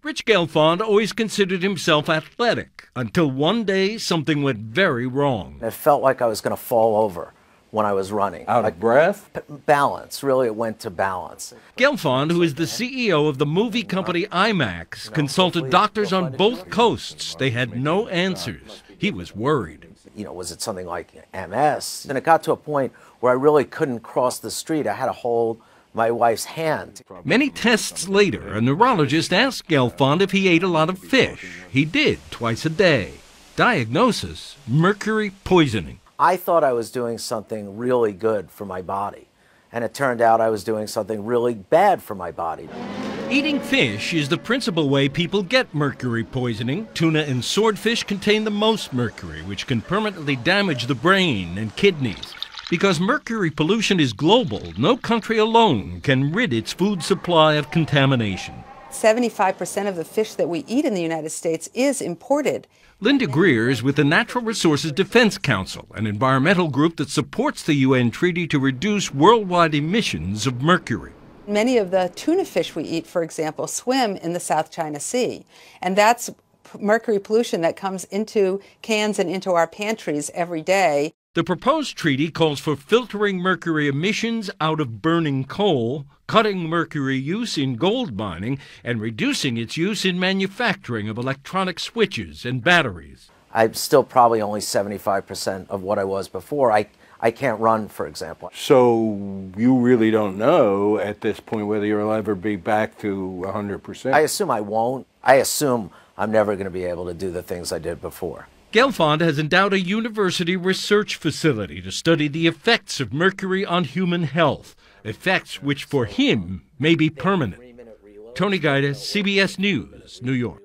Rich Gelfond always considered himself athletic, until one day something went very wrong. It felt like I was going to fall over when I was running. Out of breath? Balance. Really, it went to balance. Gelfond, who is the CEO of the movie company IMAX, consulted doctors on both coasts. They had no answers. He was worried. Was it something like MS? And it got to a point where I really couldn't cross the street. I had to hold my wife's hand. Many tests later, a neurologist asked Gelfond if he ate a lot of fish. He did, twice a day. Diagnosis: mercury poisoning. I thought I was doing something really good for my body, and it turned out I was doing something really bad for my body. Eating fish is the principal way people get mercury poisoning. Tuna and swordfish contain the most mercury, which can permanently damage the brain and kidneys. Because mercury pollution is global, no country alone can rid its food supply of contamination. 75% of the fish that we eat in the United States is imported. Linda Greer is with the Natural Resources Defense Council, an environmental group that supports the UN treaty to reduce worldwide emissions of mercury. Many of the tuna fish we eat, for example, swim in the South China Sea, and that's mercury pollution that comes into cans and into our pantries every day. The proposed treaty calls for filtering mercury emissions out of burning coal, cutting mercury use in gold mining, and reducing its use in manufacturing of electronic switches and batteries. I'm still probably only 75% of what I was before. I can't run, for example. So you really don't know at this point whether you'll ever be back to 100%? I assume I won't. I assume I'm never going to be able to do the things I did before. Gelfond has endowed a university research facility to study the effects of mercury on human health, effects which for him may be permanent. Tony Guida, CBS News, New York.